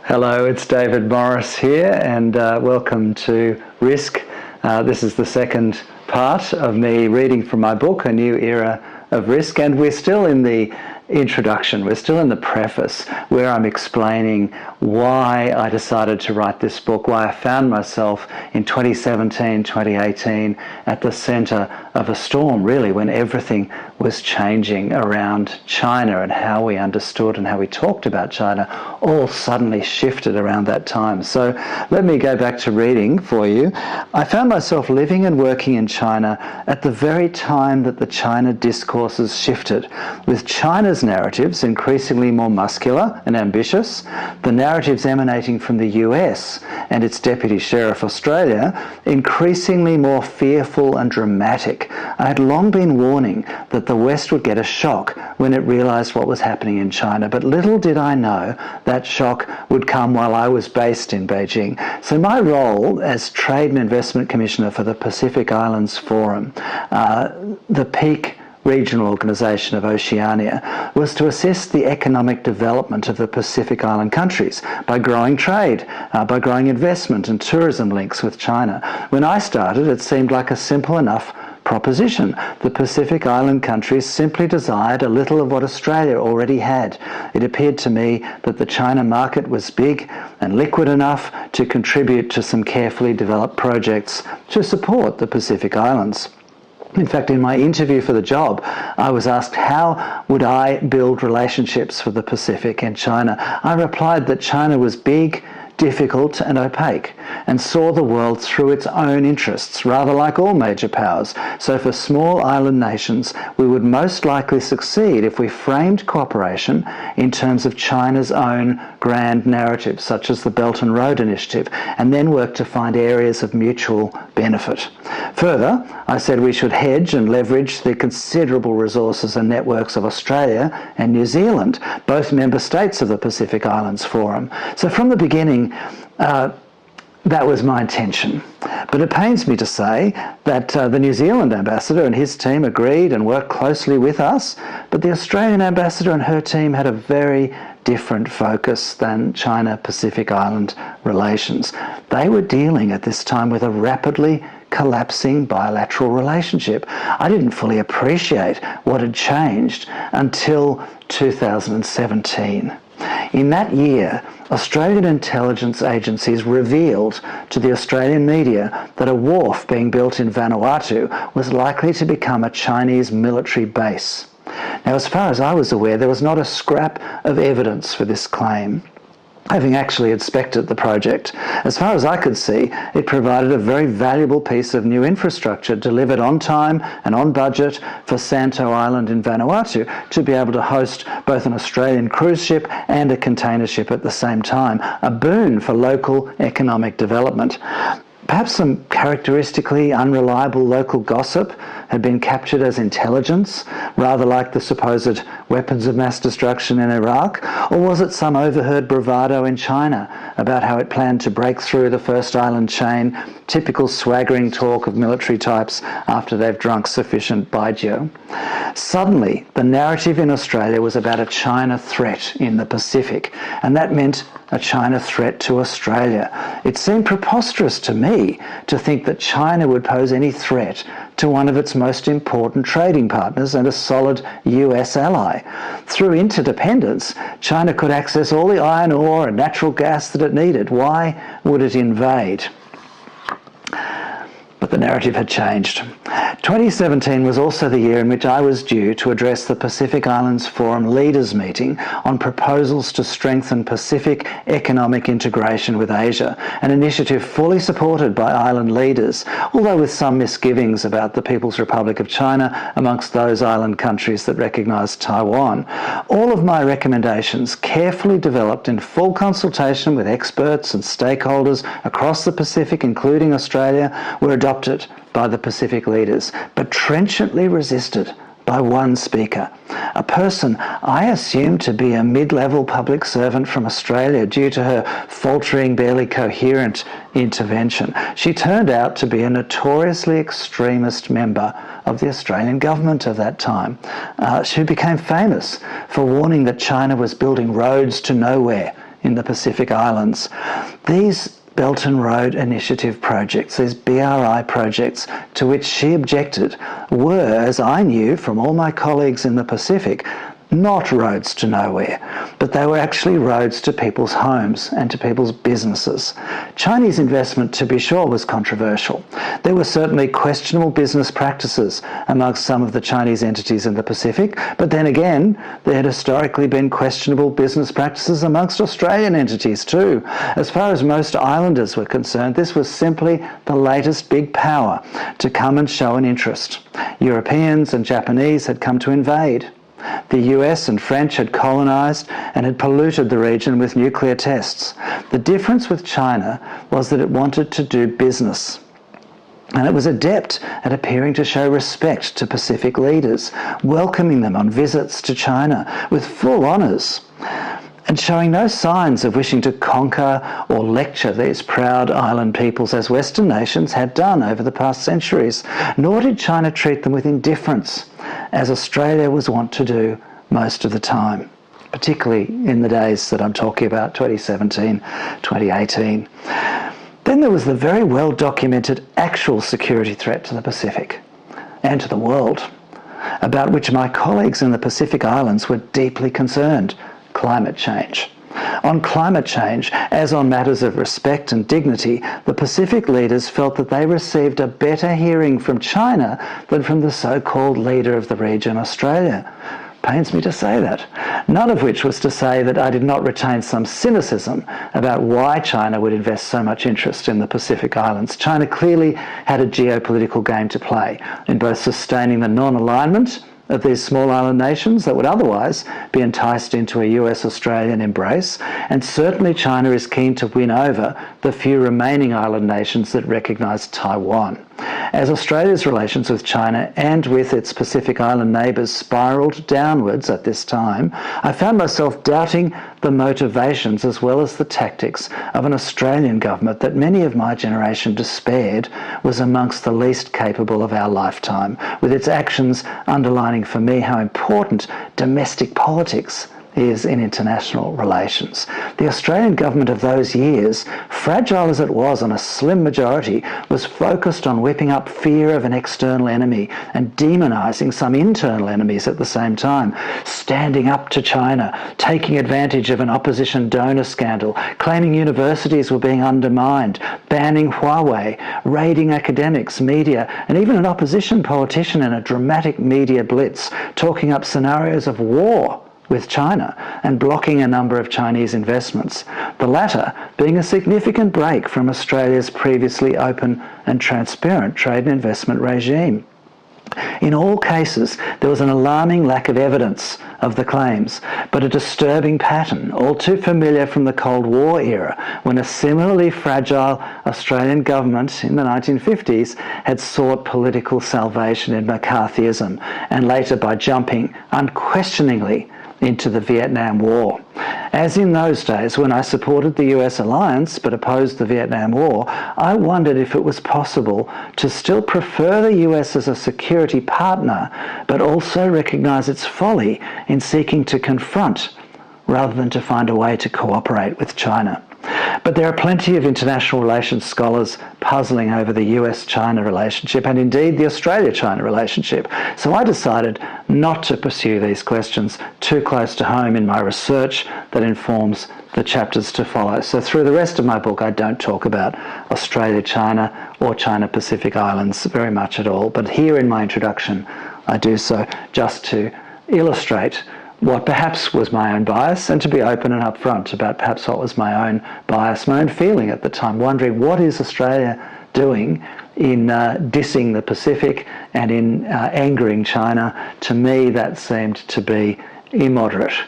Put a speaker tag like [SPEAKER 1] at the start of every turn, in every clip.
[SPEAKER 1] Hello, it's David Morris here, and welcome to Risk. This is the second part of me reading from my book, A New Era of Risk, and we're still in the introduction, we're still in the preface where I'm explaining why I decided to write this book, why I found myself in 2017, 2018 at the centre of a storm, really, when everything was changing around China, and how we understood and how we talked about China all suddenly shifted around that time. So let me go back to reading for you. I found myself living and working in China at the very time that the China discourses shifted, with China's narratives increasingly more muscular and ambitious, the narratives emanating from the US and its deputy sheriff Australia increasingly more fearful and dramatic. I had long been warning that the West would get a shock when it realised what was happening in China, but little did I know that shock would come while I was based in Beijing. So my role as Trade and Investment Commissioner for the Pacific Islands Forum, the peak regional organisation of Oceania, was to assist the economic development of the Pacific Island countries by growing trade, by growing investment and tourism links with China. When I started, it seemed like a simple enough proposition. The Pacific Island countries simply desired a little of what Australia already had. It appeared to me that the China market was big and liquid enough to contribute to some carefully developed projects to support the Pacific Islands. In fact, in my interview for the job, I was asked how would I build relationships for the Pacific and China. I replied that China was big, difficult and opaque, and saw the world through its own interests, rather like all major powers. So for small island nations, we would most likely succeed if we framed cooperation in terms of China's own grand narratives, such as the Belt and Road Initiative, and then work to find areas of mutual benefit. Further, I said we should hedge and leverage the considerable resources and networks of Australia and New Zealand, both member states of the Pacific Islands Forum. So from the beginning, that was my intention. But it pains me to say that the New Zealand ambassador and his team agreed and worked closely with us, but the Australian ambassador and her team had a very different focus than China-Pacific Island relations. They were dealing at this time with a rapidly collapsing bilateral relationship. I didn't fully appreciate what had changed until 2017. In that year, Australian intelligence agencies revealed to the Australian media that a wharf being built in Vanuatu was likely to become a Chinese military base. Now, as far as I was aware, there was not a scrap of evidence for this claim. Having actually inspected the project, as far as I could see, it provided a very valuable piece of new infrastructure delivered on time and on budget for Santo Island in Vanuatu to be able to host both an Australian cruise ship and a container ship at the same time, a boon for local economic development. Perhaps some characteristically unreliable local gossip had been captured as intelligence, rather like the supposed weapons of mass destruction in Iraq? Or was it some overheard bravado in China about how it planned to break through the first island chain, typical swaggering talk of military types after they've drunk sufficient baijiu? Suddenly, the narrative in Australia was about a China threat in the Pacific, and that meant a China threat to Australia. It seemed preposterous to me to think that China would pose any threat to one of its most important trading partners and a solid US ally. Through interdependence, China could access all the iron ore and natural gas that it needed. Why would it invade? But the narrative had changed. 2017 was also the year in which I was due to address the Pacific Islands Forum Leaders Meeting on proposals to strengthen Pacific economic integration with Asia, an initiative fully supported by island leaders, although with some misgivings about the People's Republic of China amongst those island countries that recognise Taiwan. All of my recommendations, carefully developed in full consultation with experts and stakeholders across the Pacific, including Australia, were adopted by the Pacific leaders, but trenchantly resisted by one speaker, a person I assumed to be a mid-level public servant from Australia due to her faltering, barely coherent intervention. She turned out to be a notoriously extremist member of the Australian government of that time. She became famous for warning that China was building roads to nowhere in the Pacific Islands. These Belt and Road Initiative projects, these BRI projects to which she objected, were, as I knew from all my colleagues in the Pacific, not roads to nowhere, but they were actually roads to people's homes and to people's businesses. Chinese investment, to be sure, was controversial. There were certainly questionable business practices amongst some of the Chinese entities in the Pacific, but then again, there had historically been questionable business practices amongst Australian entities too. As far as most islanders were concerned, this was simply the latest big power to come and show an interest. Europeans and Japanese had come to invade. The US and French had colonised and had polluted the region with nuclear tests. The difference with China was that it wanted to do business. And it was adept at appearing to show respect to Pacific leaders, welcoming them on visits to China with full honours, and showing no signs of wishing to conquer or lecture these proud island peoples as Western nations had done over the past centuries. Nor did China treat them with indifference, as Australia was wont to do most of the time, particularly in the days that I'm talking about, 2017, 2018. Then there was the very well documented actual security threat to the Pacific and to the world, about which my colleagues in the Pacific Islands were deeply concerned: climate change. On climate change, as on matters of respect and dignity, the Pacific leaders felt that they received a better hearing from China than from the so-called leader of the region, Australia. Pains me to say that. None of which was to say that I did not retain some cynicism about why China would invest so much interest in the Pacific Islands. China clearly had a geopolitical game to play in both sustaining the non-alignment of these small island nations that would otherwise be enticed into a US-Australian embrace, and certainly China is keen to win over the few remaining island nations that recognise Taiwan. As Australia's relations with China and with its Pacific Island neighbours spiralled downwards at this time, I found myself doubting the motivations as well as the tactics of an Australian government that many of my generation despaired was amongst the least capable of our lifetime, with its actions underlining for me how important domestic politics is in international relations. The Australian government of those years, fragile as it was on a slim majority, was focused on whipping up fear of an external enemy and demonising some internal enemies at the same time, standing up to China, taking advantage of an opposition donor scandal, claiming universities were being undermined, banning Huawei, raiding academics, media, and even an opposition politician in a dramatic media blitz, talking up scenarios of war with China and blocking a number of Chinese investments, the latter being a significant break from Australia's previously open and transparent trade and investment regime. In all cases, there was an alarming lack of evidence of the claims, but a disturbing pattern, all too familiar from the Cold War era, when a similarly fragile Australian government in the 1950s had sought political salvation in McCarthyism, and later by jumping unquestioningly into the Vietnam War. As in those days when I supported the US alliance but opposed the Vietnam War, I wondered if it was possible to still prefer the US as a security partner but also recognise its folly in seeking to confront rather than to find a way to cooperate with China. But there are plenty of international relations scholars puzzling over the US-China relationship and indeed the Australia-China relationship. So I decided not to pursue these questions too close to home in my research that informs the chapters to follow. So through the rest of my book, I don't talk about Australia-China or China-Pacific Islands very much at all. But here in my introduction, I do so just to illustrate what perhaps was my own bias, and to be open and upfront about perhaps what was my own bias, my own feeling at the time, wondering what is Australia doing in dissing the Pacific and in angering China. To me, that seemed to be immoderate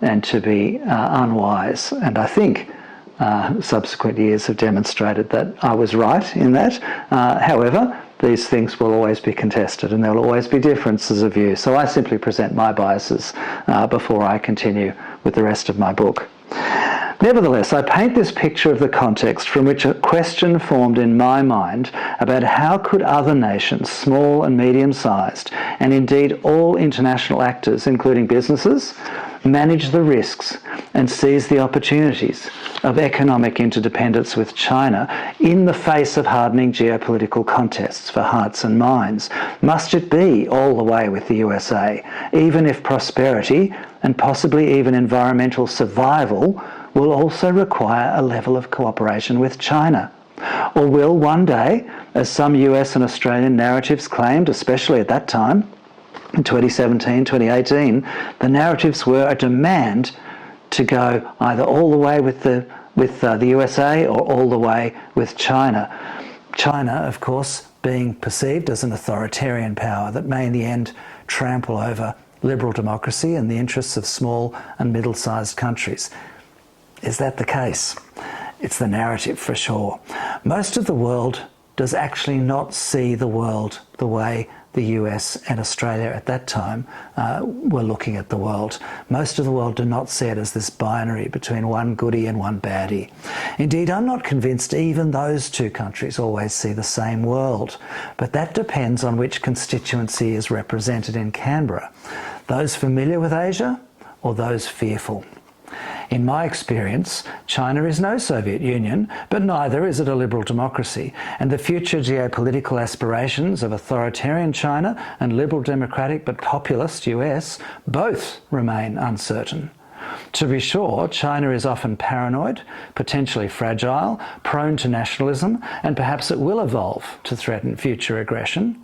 [SPEAKER 1] and to be unwise. And I think subsequent years have demonstrated that I was right in that. However, these things will always be contested and there will always be differences of view. So I simply present my biases before I continue with the rest of my book. Nevertheless, I paint this picture of the context from which a question formed in my mind about how could other nations, small and medium-sized, and indeed all international actors, including businesses, manage the risks and seize the opportunities of economic interdependence with China in the face of hardening geopolitical contests for hearts and minds? Must it be all the way with the USA, even if prosperity and possibly even environmental survival will also require a level of cooperation with China? Or will one day, as some US and Australian narratives claimed, especially at that time, in 2017, 2018, the narratives were a demand to go either all the way with the USA or all the way with China. China, of course, being perceived as an authoritarian power that may in the end trample over liberal democracy and the interests of small and middle-sized countries. Is that the case? It's the narrative for sure. Most of the world does actually not see the world the way the US and Australia at that time were looking at the world. Most of the world do not see it as this binary between one goodie and one baddie. Indeed, I'm not convinced even those two countries always see the same world, but that depends on which constituency is represented in Canberra. Those familiar with Asia or those fearful? In my experience, China is no Soviet Union, but neither is it a liberal democracy, and the future geopolitical aspirations of authoritarian China and liberal democratic but populist US both remain uncertain. To be sure, China is often paranoid, potentially fragile, prone to nationalism, and perhaps it will evolve to threaten future aggression.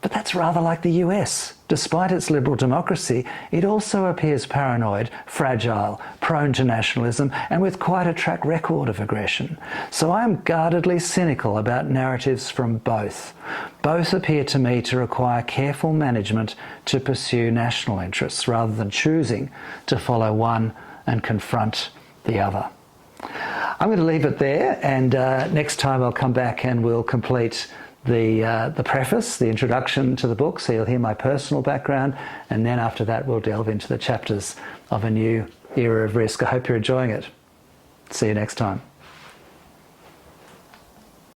[SPEAKER 1] But that's rather like the US. Despite its liberal democracy, it also appears paranoid, fragile, prone to nationalism, and with quite a track record of aggression. So I am guardedly cynical about narratives from both. Both appear to me to require careful management to pursue national interests rather than choosing to follow one and confront the other. I'm going to leave it there, and next time I'll come back and we'll complete the preface, the introduction to the book, so you'll hear my personal background, and then after that we'll delve into the chapters of A New Era of Risk. I hope you're enjoying it. See you next time.